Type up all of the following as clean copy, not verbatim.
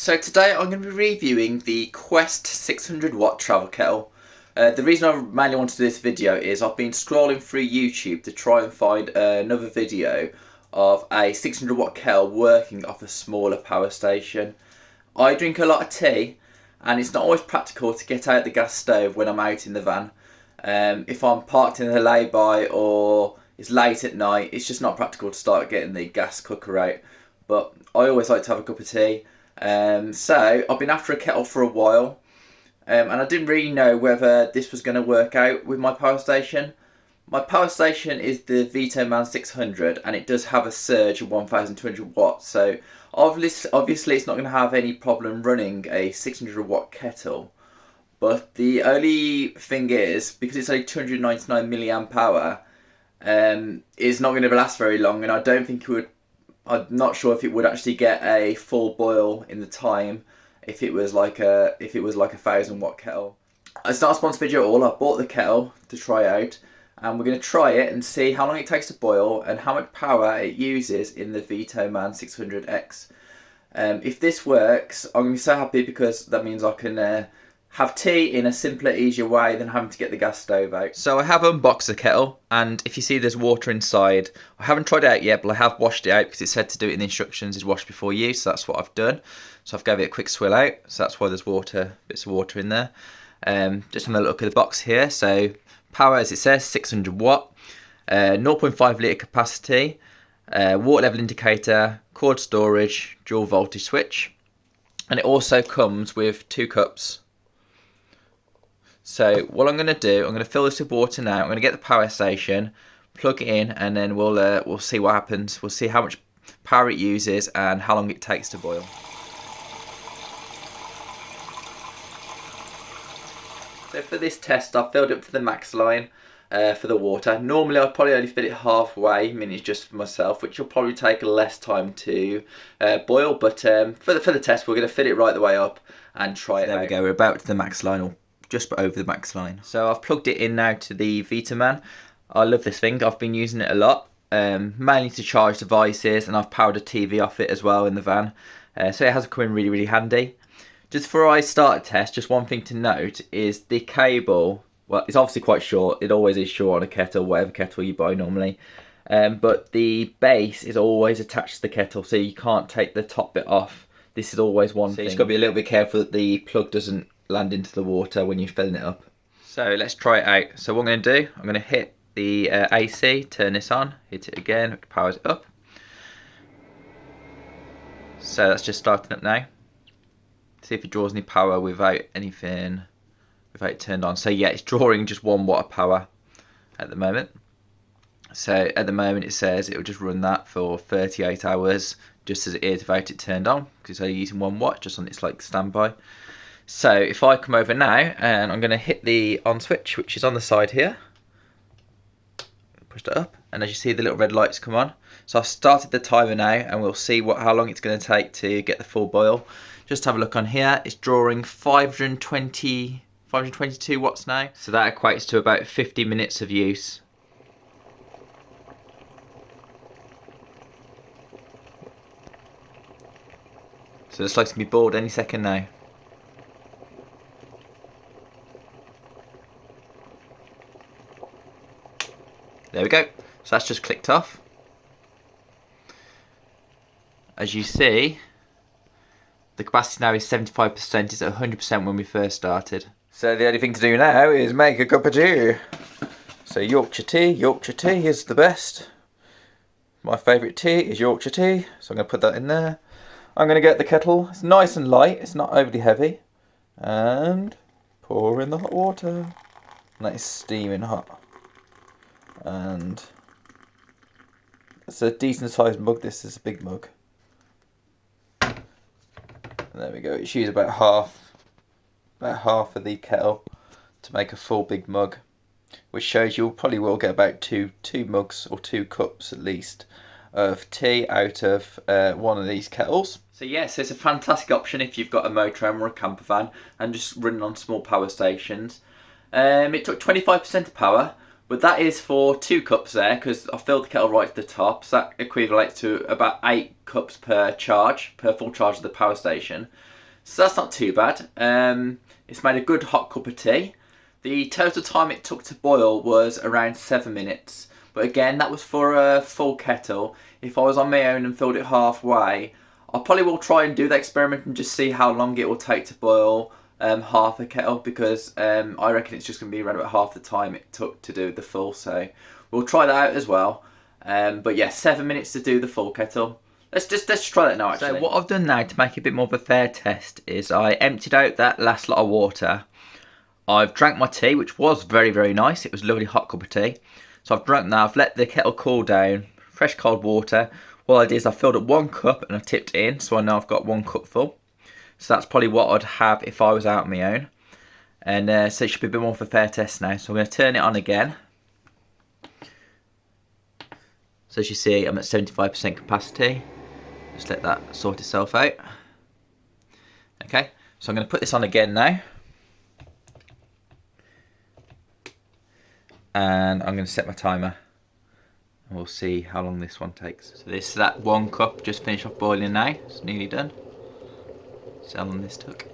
So today I'm going to be reviewing the Quest 600 watt travel kettle. The reason I mainly wanted to do this video is I've been scrolling through YouTube to try and find another video of a 600 watt kettle working off a smaller power station. I drink a lot of tea and it's not always practical to get out the gas stove when I'm out in the van. If I'm parked in the lay-by or it's late at night, it's just not practical to start getting the gas cooker out. But I always like to have a cup of tea. So I've been after a kettle for a while, and I didn't really know whether this was going to work out with my power station. My power station is the VanLife 600 and it does have a surge of 1200 watts, so obviously it's not going to have any problem running a 600 watt kettle. But the only thing is, because it's only 299 milliamp hour, it's not going to last very long, and I don't think it would. I'm not sure if it would actually get a full boil in the time if it was like a 1000 watt kettle. It's not a sponsored video at all. I bought the kettle to try out, and we're going to try it and see how long it takes to boil and how much power it uses in the VanLife 600X. If this works, I'm going to be so happy, because that means I can have tea in a simpler, easier way than having to get the gas stove out. So I have unboxed the kettle, and if you see there's water inside, I haven't tried it out yet, but I have washed it out because it said to do it in the instructions is wash before use, so that's what I've done. So I've gave it a quick swill out, so that's why there's bits of water in there. Just having a look at the box here. So power, as it says, 600 watt, 0.5 litre capacity, water level indicator, cord storage, dual voltage switch, and it also comes with 2 cups. So what I'm going to do, I'm going to fill this with water now. I'm going to get the power station, plug it in, and then we'll see what happens. We'll see how much power it uses and how long it takes to boil. So for this test, I've filled up to the max line for the water. Normally I'd probably only fill it halfway, I mean it's just for myself, which will probably take less time to boil. But for the test, we're going to fill it right the way up and try it out. There we go, we're about to the max line, or just over the max line. So I've plugged it in now to the VanLife. I love this thing. I've been using it a lot, mainly to charge devices, and I've powered a TV off it as well in the van. So it has come in really, really handy. Just before I start a test, just one thing to note is the cable. Well, it's obviously quite short. It always is short on a kettle, whatever kettle you buy normally. But the base is always attached to the kettle, so you can't take the top bit off. This is always one thing. You just got to be a little bit careful that the plug doesn't land into the water when you're filling it up. So let's try it out. So what I'm going to do, I'm going to hit the AC, turn this on, hit it again, it powers it up. So that's just starting up now. See if it draws any power without it turned on. So yeah, it's drawing just 1 watt of power at the moment. So at the moment it says it will just run that for 38 hours, just as it is without it turned on, because it's only using 1 watt just on its like standby. So if I come over now, and I'm going to hit the on switch, which is on the side here, push that up, and as you see the little red lights come on. So I've started the timer now, and we'll see how long it's going to take to get the full boil. Just have a look on here, it's drawing 522 watts now, so that equates to about 50 minutes of use. So it looks like it's going to be boiled any second now. There we go, so that's just clicked off. As you see, the capacity now is 75%, it's at 100% when we first started. So the only thing to do now is make a cup of tea. So Yorkshire tea is the best. My favourite tea is Yorkshire tea, so I'm going to put that in there. I'm going to get the kettle, it's nice and light, it's not overly heavy, and pour in the hot water. And that is steaming hot. And it's a decent sized mug. This is a big mug. And there we go. It's used about half of the kettle to make a full big mug, which shows you probably will get about two mugs or 2 cups at least of tea out of one of these kettles. So yes, it's a fantastic option if you've got a motorhome or a camper van and just running on small power stations. It took 25% of power. But that is for 2 cups there, because I filled the kettle right to the top, so that equates to about 8 cups per full charge of the power station. So that's not too bad. It's made a good hot cup of tea. The total time it took to boil was around 7 minutes. But again, that was for a full kettle. If I was on my own and filled it halfway, I probably will try and do the experiment and just see how long it will take to boil half a kettle, because I reckon it's just going to be around about half the time it took to do the full. So we'll try that out as well. But yeah, 7 minutes to do the full kettle. Let's try that now, actually. So what I've done now to make it a bit more of a fair test is I emptied out that last lot of water. I've drank my tea, which was very, very nice. It was a lovely hot cup of tea. So I've drunk that, I've let the kettle cool down, fresh cold water. What I did is I filled up 1 cup and I tipped it in, so I know I've got 1 cup full. So that's probably what I'd have if I was out on my own. And so it should be a bit more of a fair test now. So I'm going to turn it on again. So as you see, I'm at 75% capacity. Just let that sort itself out. Okay, so I'm going to put this on again now. And I'm going to set my timer. And we'll see how long this one takes. So this is that 1 cup just finished off boiling now. It's nearly done. See how long this took.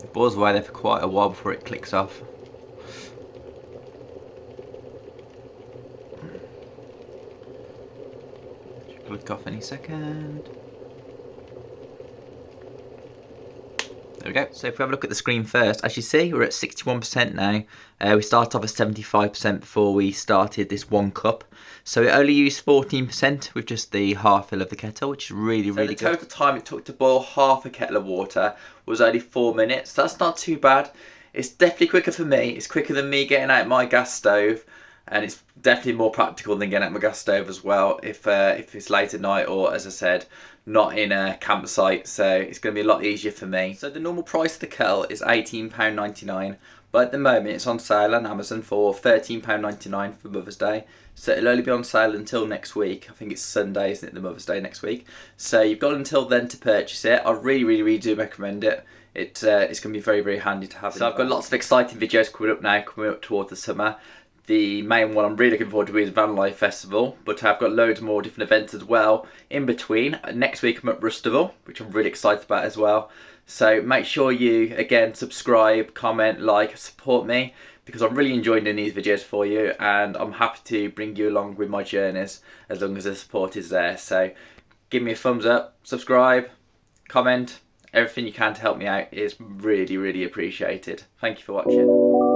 It boils away there for quite a while before it clicks off. Should click off any second. There we go. So if we have a look at the screen first, as you see, we're at 61% now. We started off at 75% before we started this 1 cup. So it only used 14% with just the half fill of the kettle, which is really, really good. So the total time it took to boil half a kettle of water was only 4 minutes. That's not too bad. It's definitely quicker for me. It's quicker than me getting out my gas stove. And it's definitely more practical than getting out my gas stove as well if it's late at night, or, as I said, not in a campsite. So it's going to be a lot easier for me. So the normal price of the kettle is £18.99, but at the moment it's on sale on Amazon for £13.99 for Mother's Day. So it'll only be on sale until next week. I think it's Sunday, isn't it, the Mother's Day next week? So you've got until then to purchase it. I really, really, really do recommend it. It's going to be very, very handy to have. So I've got lots of exciting videos coming up now, coming up towards the summer. The main one I'm really looking forward to is VanLife Festival, but I've got loads more different events as well in between. Next week I'm at Rustival, which I'm really excited about as well. So make sure you, again, subscribe, comment, like, support me, because I'm really enjoying doing these videos for you, and I'm happy to bring you along with my journeys as long as the support is there. So give me a thumbs up, subscribe, comment, everything you can to help me out is really, really appreciated. Thank you for watching.